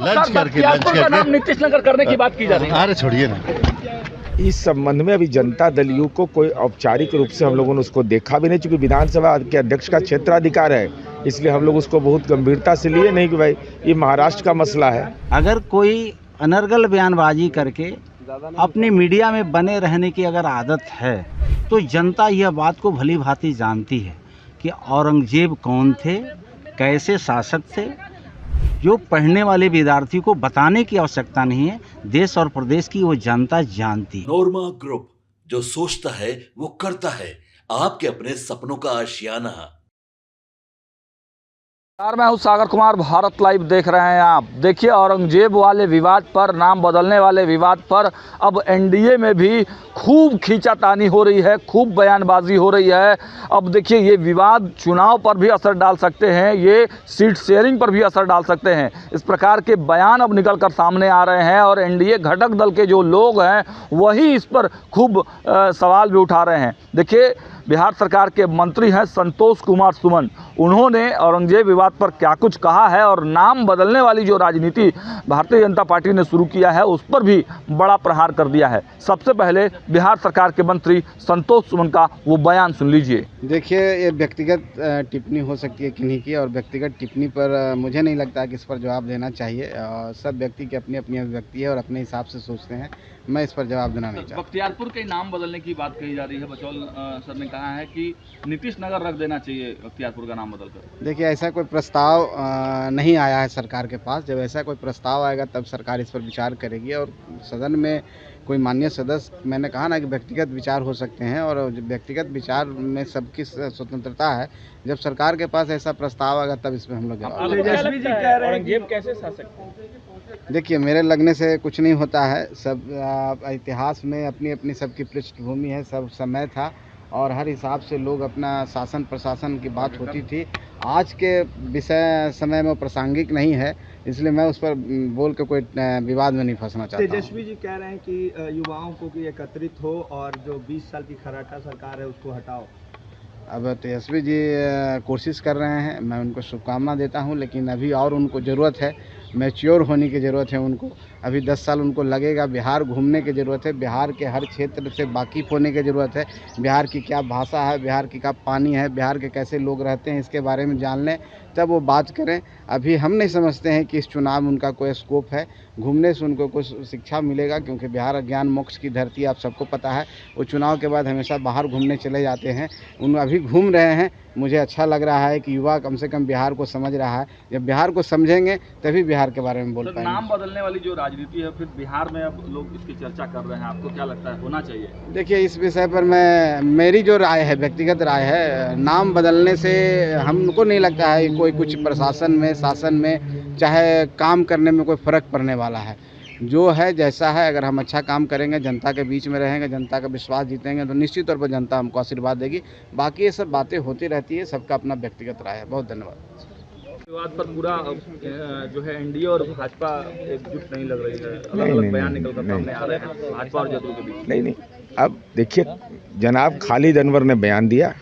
बख्तियारपुर का नाम नीतीश नगर करने की बात की जा रही है। अरे छोड़िए ना, इस संबंध में अभी जनता दल यू को कोई औपचारिक रूप से हम लोगों ने उसको देखा भी नहीं, चूंकि विधानसभा के अध्यक्ष का क्षेत्राधिकार है, इसलिए हम लोग उसको बहुत गंभीरता से लिए नहीं कि भाई ये महाराष्ट्र का मसला है। अगर कोई अनर्गल बयानबाजी करके अपनी मीडिया में बने रहने की अगर आदत है तो जनता यह बात को भली भांति जानती है कि औरंगजेब कौन थे, कैसे शासक थे। जो पढ़ने वाले विद्यार्थी को बताने की आवश्यकता नहीं है, देश और प्रदेश की वो जनता जानती है। नोरमा ग्रुप, जो सोचता है वो करता है, आपके अपने सपनों का आशियाना। मैं हूं सागर कुमार, भारत लाइव देख रहे हैं आप। देखिए, औरंगजेब वाले विवाद पर, नाम बदलने वाले विवाद पर अब एनडीए में भी खूब खींचातानी हो रही है, खूब बयानबाजी हो रही है। अब देखिए, ये विवाद चुनाव पर भी असर डाल सकते हैं, ये सीट शेयरिंग पर भी असर डाल सकते हैं। इस प्रकार के बयान अब निकल कर सामने आ रहे हैं और एनडीए घटक दल के जो लोग हैं वही इस पर खूब सवाल भी उठा रहे हैं। देखिए, बिहार सरकार के मंत्री हैं संतोष कुमार सुमन, उन्होंने औरंगजेब विवाद पर क्या कुछ कहा है और नाम बदलने वाली जो राजनीति भारतीय जनता पार्टी ने शुरू किया है उस पर भी बड़ा प्रहार कर दिया है। सबसे पहले बिहार सरकार के मंत्री संतोष सुमन का वो बयान सुन लीजिए। देखिए, ये व्यक्तिगत टिप्पणी हो सकती है किन्हीं की, और व्यक्तिगत टिप्पणी पर मुझे नहीं लगता कि इस पर जवाब देना चाहिए। सब व्यक्ति की अपनी अपनी अभिव्यक्ति है और अपने हिसाब से सोचते हैं, मैं इस पर जवाब देना नहीं चाहता। बख्तियारपुर के नाम बदलने की बात कही जा रही है, बचौल सर ने कहा है कि नीतीश नगर रख देना चाहिए बख्तियारपुर का नाम बदलकर। देखिए, ऐसा कोई प्रस्ताव नहीं आया है सरकार के पास। जब ऐसा कोई प्रस्ताव आएगा तब सरकार इस पर विचार करेगी और सदन में कोई माननीय सदस्य, मैंने कहा ना कि व्यक्तिगत विचार हो सकते हैं और व्यक्तिगत विचार में सबकी स्वतंत्रता है। जब सरकार के पास ऐसा प्रस्ताव आएगा तब इसमें हम लोग तेजस्वी जी कह रहे हैं औरंगजेब कैसे शासक थे? देखिए, मेरे लगने से कुछ नहीं होता है। सब इतिहास में अपनी अपनी सबकी पृष्ठभूमि है, सब समय था और हर हिसाब से लोग अपना शासन प्रशासन की बात होती थी। आज के विषय समय में प्रासंगिक नहीं है, इसलिए मैं उस पर बोल के कोई विवाद में नहीं फंसना चाहता। तेजस्वी जी कह रहे हैं कि युवाओं को कि एकत्रित हो और जो 20 साल की खराटा सरकार है उसको हटाओ। अब तेजस्वी जी कोशिश कर रहे हैं, मैं उनको शुभकामना देता हूं, लेकिन अभी और उनको ज़रूरत है, मैच्योर होने की ज़रूरत है उनको। अभी 10 साल उनको लगेगा। बिहार घूमने की ज़रूरत है, बिहार के हर क्षेत्र से वाकिफ़ होने की ज़रूरत है। बिहार की क्या भाषा है, बिहार की क्या पानी है, बिहार के कैसे लोग रहते हैं, इसके बारे में जान लें, तब वो बात करें। अभी हम नहीं समझते हैं कि इस चुनाव में उनका कोई स्कोप है। घूमने से उनको कुछ शिक्षा मिलेगा, क्योंकि बिहार ज्ञान मोक्ष की धरती, आप सबको पता है। वो चुनाव के बाद हमेशा बाहर घूमने चले जाते हैं, उन अभी घूम रहे हैं। मुझे अच्छा लग रहा है कि युवा कम से कम बिहार को समझ रहा है। जब बिहार को समझेंगे तभी बिहार के बारे में बोल पाएंगे। नाम बदलने वाली जो राजनीति है, फिर बिहार में अब लोग इसकी चर्चा कर रहे हैं, आपको क्या लगता है होना चाहिए? देखिए, इस विषय पर मेरी जो राय है, व्यक्तिगत राय है, नाम बदलने से हमको नहीं लगता है कोई कुछ प्रशासन में, शासन में, चाहे काम करने में कोई फ़र्क पड़ने वाला है। जो है जैसा है, अगर हम अच्छा काम करेंगे, जनता के बीच में रहेंगे, जनता का विश्वास जीतेंगे, तो निश्चित तौर पर जनता हमको आशीर्वाद देगी। बाकी ये सब बातें होती रहती है, सबका अपना व्यक्तिगत राय है। बहुत धन्यवाद। विवाद पर पूरा जो है एनडीए और भाजपा एकजुट नहीं लग रही है, अलग-अलग बयान निकल कर सामने आ रहे हैं भाजपा और जदयू के बीच। नहीं, अब देखिए, जनाब खालिद अनवर ने बयान दिया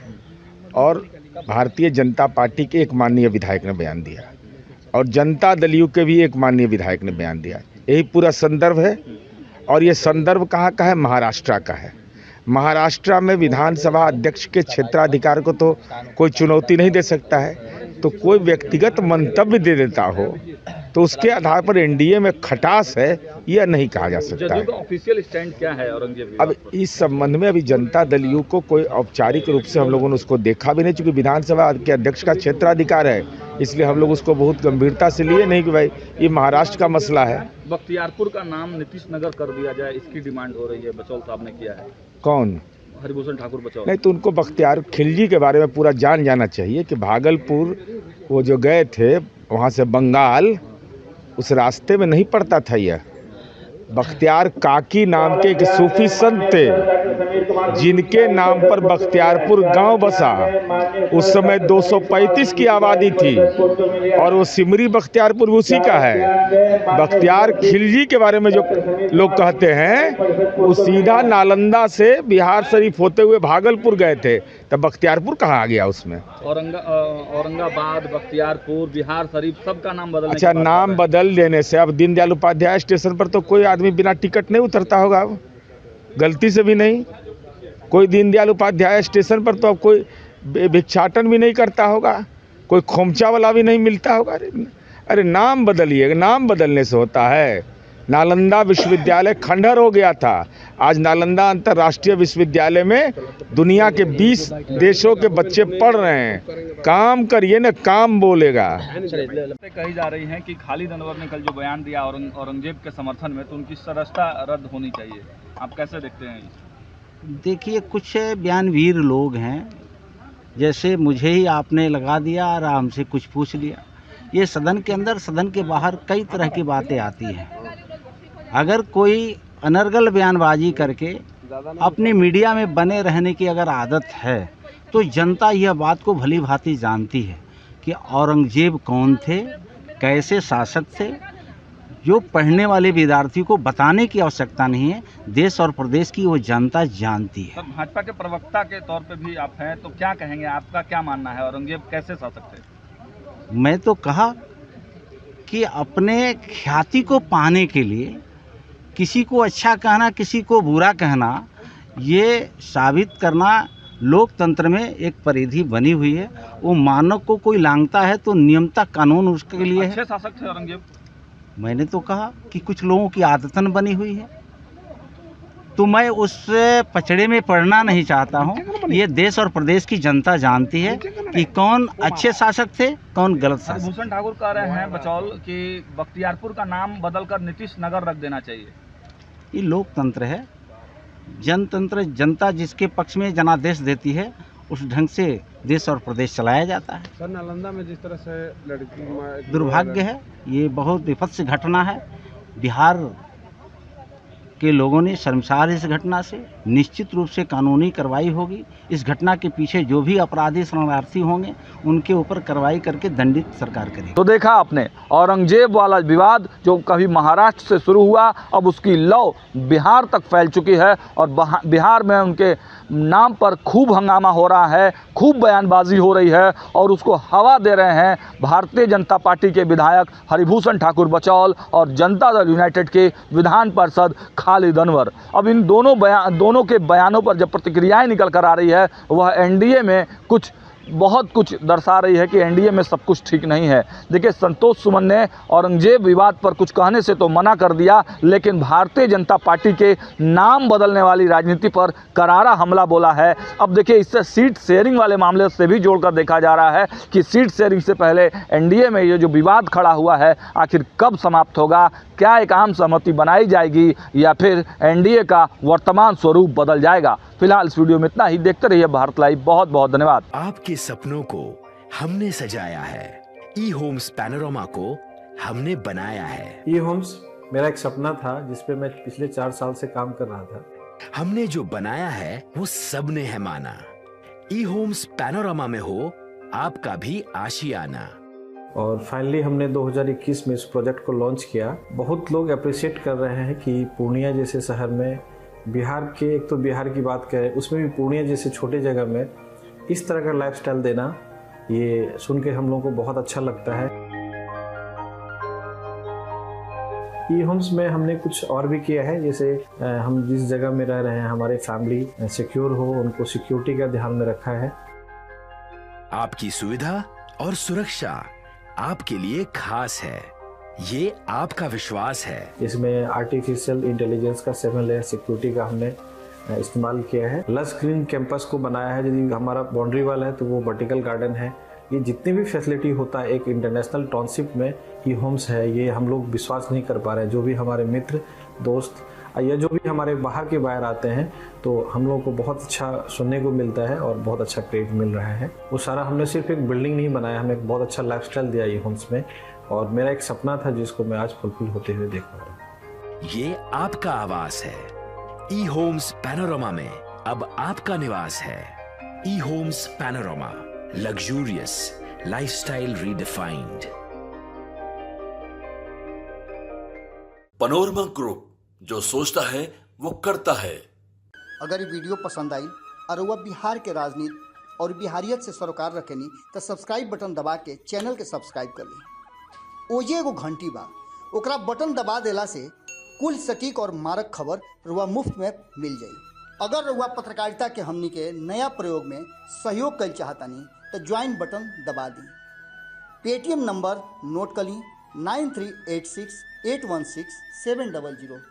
और भारतीय जनता पार्टी के एक माननीय विधायक ने बयान दिया और जनता दल यू के भी एक माननीय विधायक ने बयान दिया। यही पूरा संदर्भ है और ये संदर्भ कहाँ का है? महाराष्ट्र का है। महाराष्ट्र में विधानसभा अध्यक्ष के क्षेत्राधिकार को तो कोई चुनौती नहीं दे सकता है, तो कोई व्यक्तिगत मंतव्य दे देता हो तो उसके आधार पर एनडीए में खटास है, यह नहीं कहा जा सकता है। ऑफिशियल स्टैंड क्या है औरंगजेब? अब इस संबंध में अभी जनता दल यू को कोई औपचारिक रूप से हम लोगों ने उसको देखा भी नहीं, चूंकि विधानसभा के अध्यक्ष का क्षेत्राधिकार है, इसलिए हम लोग उसको बहुत गंभीरता से लिए नहीं कि भाई ये महाराष्ट्र का मसला है। बख्तियारपुर का नाम नीतीश नगर कर दिया जाए, इसकी डिमांड हो रही है, बचौल साहब ने किया है। कौन? हरिभूषण ठाकुर बचौल। नहीं, तो उनको बख्तियार खिलजी के बारे में पूरा जान जाना चाहिए कि भागलपुर वो जो गए थे वहाँ से बंगाल, उस रास्ते में नहीं पड़ता था यह। बख्तियार काकी नाम के एक सूफी संत थे, जिनके नाम पर बख्तियारपुर गांव बसा। उस समय 235 की आबादी थी और वो सिमरी बख्तियारपुर उसी का है। बख्तियार खिलजी के बारे में जो लोग कहते हैं, वो सीधा नालंदा से बिहार शरीफ होते हुए भागलपुर गए थे, तब बख्तियारपुर कहाँ आ गया उसमें? औरंगाबाद, बख्तियारपुर, बिहार शरीफ सबका नाम बदलने अच्छा, नाम बदल देने से अब दीनदयाल उपाध्याय स्टेशन पर तो कोई आदमी बिना टिकट नहीं उतरता होगा, अब गलती से भी नहीं। कोई दीनदयाल उपाध्याय स्टेशन पर तो अब कोई भिक्षाटन भी नहीं करता होगा, कोई खोमचा वाला भी नहीं मिलता होगा। अरे नाम बदलिए, नाम बदलने से होता है। नालंदा विश्वविद्यालय खंडहर हो गया था, आज नालंदा अंतर्राष्ट्रीय विश्वविद्यालय में दुनिया के 20 देशों के बच्चे पढ़ रहे हैं। काम करिए ना, काम बोलेगा। कही जा रही है कि खालिद अनवर ने कल जो बयान दिया औरंगजेब के समर्थन में, तो उनकी सदस्यता रद्द होनी चाहिए। आप कैसे देखते हैं? देखिए, कुछ बयानवीर लोग हैं, जैसे मुझे ही आपने लगा दिया और हमसे कुछ पूछ लिया। ये सदन के अंदर, सदन के बाहर कई तरह की बातें आती हैं। अगर कोई अनर्गल बयानबाजी करके अपनी मीडिया में बने रहने की अगर आदत है, तो जनता यह बात को भली भांति जानती है कि औरंगजेब कौन थे, कैसे शासक थे। जो पढ़ने वाले विद्यार्थी को बताने की आवश्यकता नहीं है, देश और प्रदेश की वो जनता जानती है। भाजपा के प्रवक्ता के तौर पे भी आप हैं, तो क्या कहेंगे? आपका क्या मानना है, औरंगजेब कैसे शासक थे? मैं तो कहा कि अपने ख्याति को पाने के लिए किसी को अच्छा कहना, किसी को बुरा कहना, ये साबित करना लोकतंत्र में एक परिधि बनी हुई है। वो मानव को कोई लांघता है तो नियमता कानून उसके लिए है। अच्छे शासक थे औरंगजेब? मैंने तो कहा कि कुछ लोगों की आदतन बनी हुई है, तो मैं उस पचड़े में पड़ना नहीं चाहता हूँ। ये देश और प्रदेश की जनता जानती है कि कौन अच्छे शासक थे, कौन गलत शासक। भूषण ठाकुर कह रहे हैं बचौल कि बख्तियारपुर का नाम बदलकर नीतीश नगर रख देना चाहिए। ये लोकतंत्र है, जनतंत्र। जनता जिसके पक्ष में जनादेश देती है, उस ढंग से देश और प्रदेश चलाया जाता है। सर, नालंदा में जिस तरह से लड़की, दुर्भाग्य है, ये बहुत विपत्ति घटना है। बिहार के लोगों ने शर्मसार इस घटना से। निश्चित रूप से कानूनी कार्रवाई होगी। इस घटना के पीछे जो भी अपराधी शरणार्थी होंगे, उनके ऊपर कार्रवाई करके दंडित सरकार करेगी। तो देखा आपने, औरंगजेब वाला विवाद जो कभी महाराष्ट्र से शुरू हुआ, अब उसकी लौ बिहार तक फैल चुकी है और बिहार में उनके नाम पर खूब हंगामा हो रहा है, खूब बयानबाजी हो रही है और उसको हवा दे रहे हैं भारतीय जनता पार्टी के विधायक हरिभूषण ठाकुर बचौल और जनता दल यूनाइटेड के विधान पार्षद खालिद अनवर। अब इन दोनों के बयानों पर जब प्रतिक्रियाएं निकल कर आ रही है, वह एनडीए में बहुत कुछ दर्शा रही है कि एनडीए में सब कुछ ठीक नहीं है। देखिए, संतोष सुमन ने औरंगजेब विवाद पर कुछ कहने से तो मना कर दिया, लेकिन भारतीय जनता पार्टी के नाम बदलने वाली राजनीति पर करारा हमला बोला है। अब देखिए, इससे सीट शेयरिंग वाले मामले से भी जोड़कर देखा जा रहा है कि सीट शेयरिंग से पहले एनडीए में ये जो विवाद खड़ा हुआ है, आखिर कब समाप्त होगा? क्या एक आम सहमति बनाई जाएगी या फिर एनडीए का वर्तमान स्वरूप बदल जाएगा? फिलहाल इस वीडियो में इतना ही। देखते रहिए भारत लाइव। बहुत बहुत धन्यवाद। आपके सपनों को हमने सजाया है, ई होम्स पैनोरमा को हमने बनाया है। ई होम्स मेरा एक सपना था, जिसपे मैं पिछले 4 साल से काम कर रहा था। हमने जो बनाया है वो सबने है माना। ई होम्स पैनोरमा में हो आपका भी आशियाना। और फाइनली हमने 2021 में इस प्रोजेक्ट को लॉन्च किया। बहुत लोग अप्रिशिएट कर रहे हैं कि पूर्णिया जैसे शहर में, बिहार के, एक तो बिहार की बात करें, उसमें भी पूर्णिया जैसे छोटे जगह में इस तरह का लाइफस्टाइल देना, ये सुन के हम लोगों को बहुत अच्छा लगता है। ई होम्स में हमने कुछ और भी किया है, जैसे हम जिस जगह में रह रहे हैं, हमारे फैमिली सिक्योर हो, उनको सिक्योरिटी का ध्यान में रखा है। आपकी सुविधा और सुरक्षा आपके लिए खास है, ये आपका विश्वास है। इसमें आर्टिफिशियल इंटेलिजेंस का 7 लेयर सिक्योरिटी का हमने इस्तेमाल किया है। लस ग्रीन कैंपस को बनाया है। यदि हमारा बाउंड्री वाल है तो वो वर्टिकल गार्डन है। ये जितनी भी फैसिलिटी होता है एक इंटरनेशनल टाउनशिप में, ई होम्स है, ये हम लोग विश्वास नहीं कर पा रहे हैं। जो भी हमारे मित्र, दोस्त या जो भी हमारे बाहर के बाहर आते हैं, तो हम लोगों को बहुत अच्छा सुनने को मिलता है और बहुत अच्छा क्रेडिट मिल रहा है। वो सारा हमने सिर्फ एक बिल्डिंग नहीं बनाया, हमें एक बहुत अच्छा लाइफस्टाइल दिया ई होम्स में, और मेरा एक सपना था जिसको मैं आज फुलफिल होते हुए देख पा रहा हूँ। ये आपका आवास है। ई होम्स पैनोरमा में अब आपका निवास है। E Homes Panorama, luxurious lifestyle redefined. Panorama Group, जो सोचता है वो करता है। अगर ये वीडियो पसंद आई और वह बिहार के राजनीति और बिहारियत से सरोकार रखेनी तो सब्सक्राइब बटन दबा के चैनल के सब्सक्राइब कर ली। ओजे एगो घंटी बा, ओकरा बटन दबा देला से कुल सटीक और मारक खबर रुआ मुफ्त में मिल जाई। अगर रुआ पत्रकारिता के हमनी के नया प्रयोग में सहयोग कर चाहतानी तो ज्वाइन बटन दबा दी। पेटीएम नंबर नोट कर ली 9386816700।